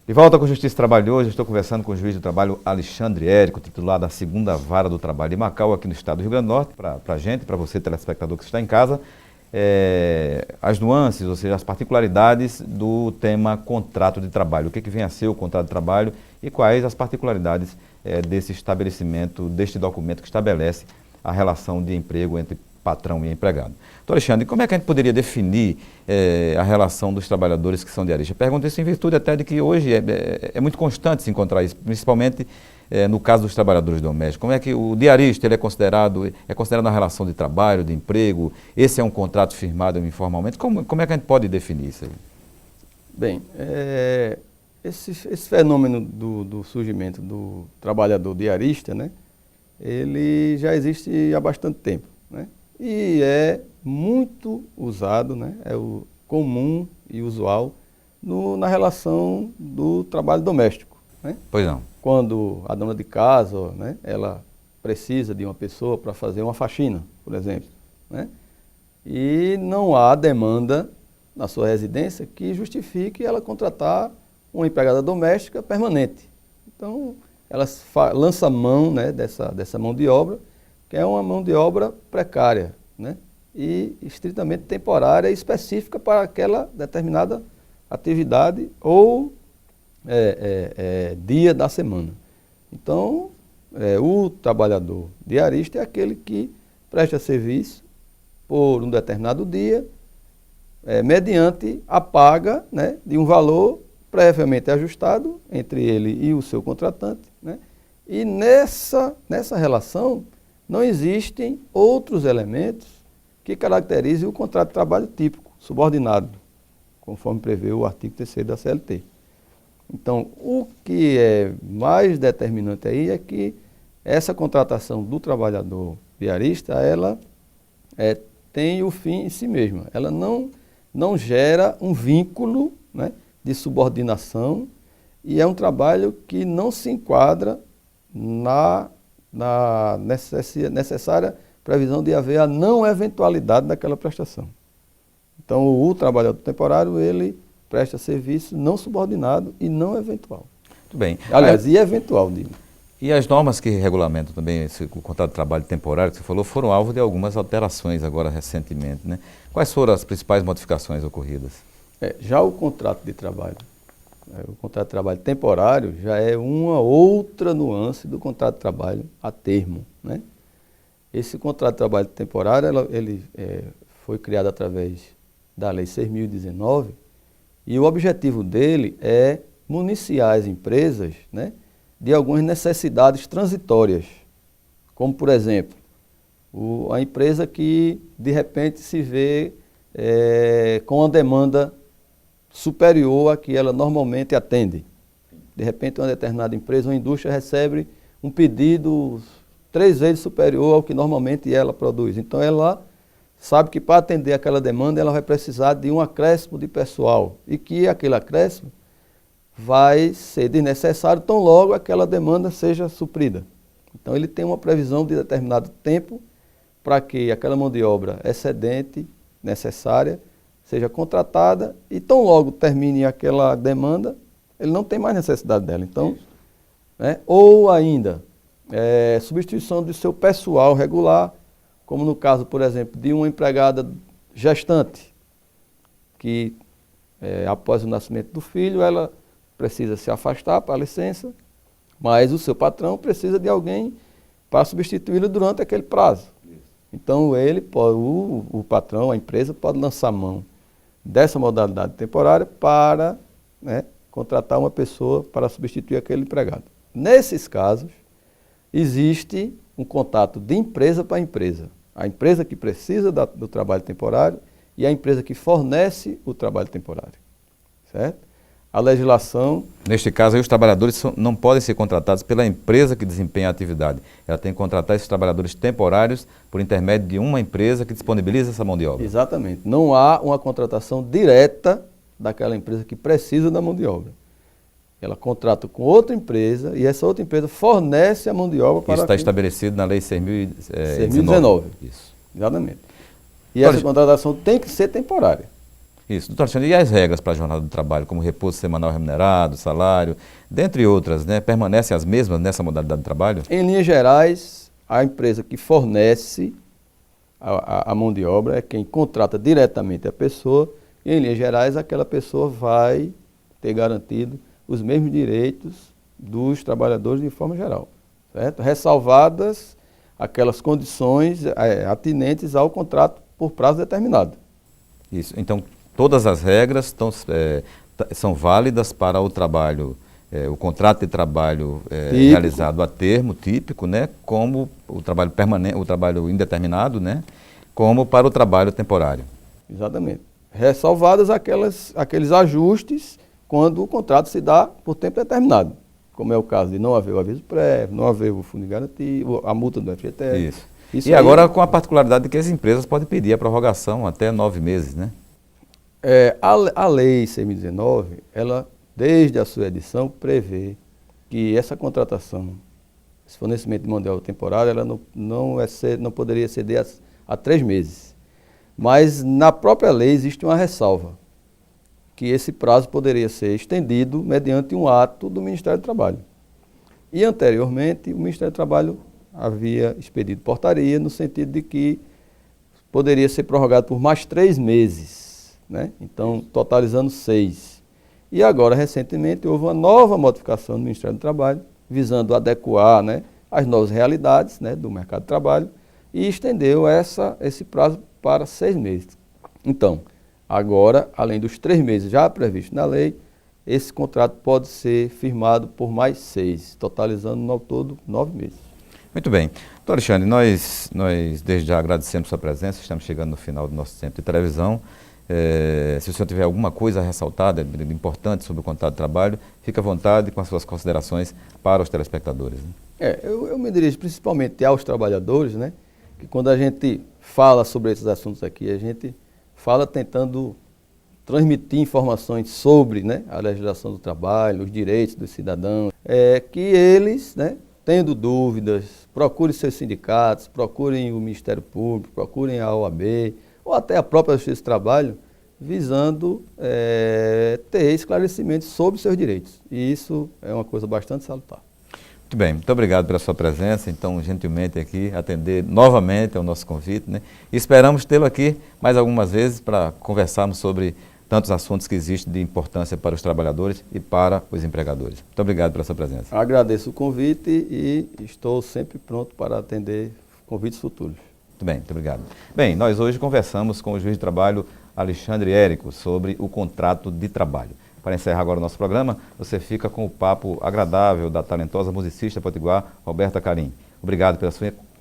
De volta com Justiça e Trabalho hoje, estou conversando com o juiz do trabalho Alexandre Érico, titular da 2ª Vara do Trabalho de Macau, aqui no estado do Rio Grande do Norte, para a gente, para você, telespectador que está em casa, as nuances, ou seja, as particularidades do tema contrato de trabalho. O que vem a ser o contrato de trabalho e quais as particularidades desse estabelecimento, deste documento que estabelece a relação de emprego entre patrão e empregado. Então, Alexandre, como é que a gente poderia definir a relação dos trabalhadores que são diaristas? Pergunto isso em virtude até de que hoje é muito constante se encontrar isso, principalmente no caso dos trabalhadores domésticos. Como é que o diarista ele é considerado uma relação de trabalho, de emprego? Esse é um contrato firmado informalmente? Como é que a gente pode definir isso aí? Bem, esse fenômeno do surgimento do trabalhador diarista, né, ele já existe há bastante tempo, né? E é muito usado, né, é o comum e usual na relação do trabalho doméstico, né? Pois não. Quando a dona de casa, né, ela precisa de uma pessoa para fazer uma faxina, por exemplo, né? E não há demanda na sua residência que justifique ela contratar uma empregada doméstica permanente. Então, ela lança mão, né, dessa mão de obra, que é uma mão de obra precária, né, e estritamente temporária e específica para aquela determinada atividade ou dia da semana. Então, o trabalhador diarista é aquele que presta serviço por um determinado dia, mediante a paga, né, de um valor previamente ajustado entre ele e o seu contratante, né, e nessa relação não existem outros elementos que caracterizem o contrato de trabalho típico, subordinado, conforme prevê o artigo 3º da CLT. Então, o que é mais determinante aí é que essa contratação do trabalhador diarista, ela tem o fim em si mesma. Ela não gera um vínculo, né, de subordinação e é um trabalho que não se enquadra na necessária previsão de haver a não eventualidade daquela prestação. Então, o trabalhador temporário, ele presta serviço não subordinado e não eventual. Muito bem. Aliás, e eventual, digo. E as normas que regulamentam também o contrato de trabalho temporário, que você falou, foram alvo de algumas alterações agora recentemente, né? Quais foram as principais modificações ocorridas? Já o contrato de trabalho, o contrato de trabalho temporário já é uma outra nuance do contrato de trabalho a termo, né? Esse contrato de trabalho temporário, ele foi criado através da Lei 6.019 e o objetivo dele é municiar as empresas, né, de algumas necessidades transitórias, como, por exemplo, a empresa que, de repente, se vê com uma demanda superior à que ela normalmente atende. De repente, uma determinada empresa, uma indústria, recebe um pedido 3 vezes superior ao que normalmente ela produz. Então, ela sabe que para atender aquela demanda, ela vai precisar de um acréscimo de pessoal e que aquele acréscimo vai ser desnecessário tão logo aquela demanda seja suprida. Então, ele tem uma previsão de determinado tempo para que aquela mão de obra excedente, necessária, seja contratada e tão logo termine aquela demanda, ele não tem mais necessidade dela. Então, né, ou ainda, substituição do seu pessoal regular, como no caso, por exemplo, de uma empregada gestante, que após o nascimento do filho, ela precisa se afastar para a licença, mas o seu patrão precisa de alguém para substituí-lo durante aquele prazo. Então, o patrão, a empresa, pode lançar mão dessa modalidade temporária para, né, contratar uma pessoa para substituir aquele empregado. Nesses casos, existe um contato de empresa para empresa. A empresa que precisa do trabalho temporário e a empresa que fornece o trabalho temporário. Certo? A legislação... Neste caso, aí, os trabalhadores não podem ser contratados pela empresa que desempenha a atividade. Ela tem que contratar esses trabalhadores temporários por intermédio de uma empresa que disponibiliza essa mão de obra. Exatamente. Não há uma contratação direta daquela empresa que precisa da mão de obra. Ela contrata com outra empresa e essa outra empresa fornece a mão de obra para... Isso está estabelecido na Lei 6.019. Isso. Exatamente. E essa contratação tem que ser temporária. Isso. Doutor Alexandre, e as regras para a jornada do trabalho, como repouso semanal remunerado, salário, dentre outras, né, permanecem as mesmas nessa modalidade de trabalho? Em linhas gerais, a empresa que fornece a mão de obra é quem contrata diretamente a pessoa, e em linhas gerais aquela pessoa vai ter garantido os mesmos direitos dos trabalhadores de forma geral, certo? Ressalvadas aquelas condições atinentes ao contrato por prazo determinado. Isso. Então, todas as regras são válidas para o trabalho, o contrato de trabalho realizado a termo típico, né, como o trabalho permanente, o trabalho indeterminado, né, como para o trabalho temporário. Exatamente. Ressalvadas aqueles ajustes quando o contrato se dá por tempo determinado, como é o caso de não haver o aviso prévio, não haver o fundo de garantia, a multa do FGTS. Isso. E agora com a particularidade de que as empresas podem pedir a prorrogação até 9 meses, né? A lei 6.019, ela, desde a sua edição, prevê que essa contratação, esse fornecimento de mão de obra temporária, ela não poderia exceder a 3 meses. Mas na própria lei existe uma ressalva, que esse prazo poderia ser estendido mediante um ato do Ministério do Trabalho. E anteriormente, o Ministério do Trabalho havia expedido portaria no sentido de que poderia ser prorrogado por mais 3 meses, né? Então, totalizando 6. E agora, recentemente, houve uma nova modificação do Ministério do Trabalho, visando adequar, né, as novas realidades, né, do mercado de trabalho, e estendeu esse prazo para 6 meses. Então, agora, além dos 3 meses já previstos na lei, esse contrato pode ser firmado por mais 6, totalizando no todo 9 meses. Muito bem. Doutor Alexandre, nós desde já agradecemos sua presença, estamos chegando no final do nosso tempo de televisão. Se o senhor tiver alguma coisa a ressaltar importante sobre o contrato de trabalho, fique à vontade com as suas considerações para os telespectadores. Né? Eu me dirijo principalmente aos trabalhadores, né? Que quando a gente fala sobre esses assuntos aqui, a gente fala tentando transmitir informações sobre, né, a legislação do trabalho, os direitos dos cidadãos, que eles, né, tendo dúvidas, procurem seus sindicatos, procurem o Ministério Público, procurem a OAB, ou até a própria Justiça do Trabalho, visando ter esclarecimentos sobre seus direitos. E isso é uma coisa bastante salutar. Muito bem, muito obrigado pela sua presença, então gentilmente aqui atender novamente ao nosso convite, né? E esperamos tê-lo aqui mais algumas vezes para conversarmos sobre tantos assuntos que existem de importância para os trabalhadores e para os empregadores. Muito obrigado pela sua presença. Agradeço o convite e estou sempre pronto para atender convites futuros. Muito bem, muito obrigado. Bem, nós hoje conversamos com o juiz de trabalho Alexandre Érico sobre o contrato de trabalho. Para encerrar agora o nosso programa, você fica com o papo agradável da talentosa musicista potiguar Roberta Carim. Obrigado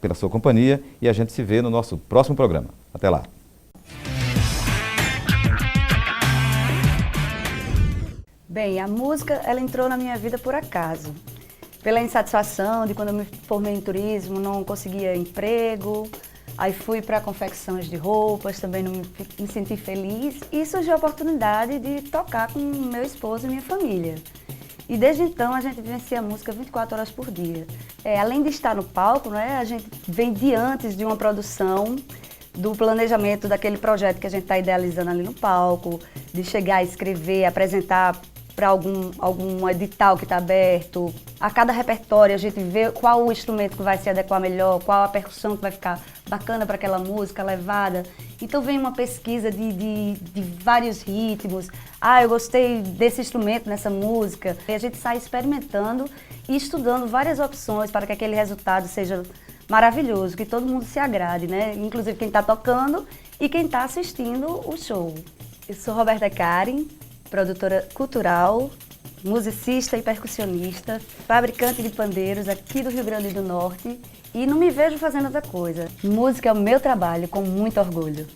pela sua companhia e a gente se vê no nosso próximo programa. Até lá. Bem, a música, ela entrou na minha vida por acaso. Pela insatisfação de quando eu me formei em turismo, não conseguia emprego, aí fui para confecções de roupas, também não me senti feliz e surgiu a oportunidade de tocar com meu esposo e minha família. E desde então a gente vivencia a música 24 horas por dia. Além de estar no palco, né, a gente vem de antes de uma produção, do planejamento daquele projeto que a gente está idealizando ali no palco, de chegar a escrever, apresentar para algum edital que está aberto. A cada repertório a gente vê qual o instrumento que vai se adequar melhor, qual a percussão que vai ficar bacana para aquela música, levada. Então vem uma pesquisa de vários ritmos. Eu gostei desse instrumento nessa música. E a gente sai experimentando e estudando várias opções para que aquele resultado seja maravilhoso, que todo mundo se agrade, né? Inclusive quem está tocando e quem está assistindo o show. Eu sou Roberta Carim, produtora cultural, musicista e percussionista, fabricante de pandeiros aqui do Rio Grande do Norte e não me vejo fazendo outra coisa. Música é o meu trabalho com muito orgulho.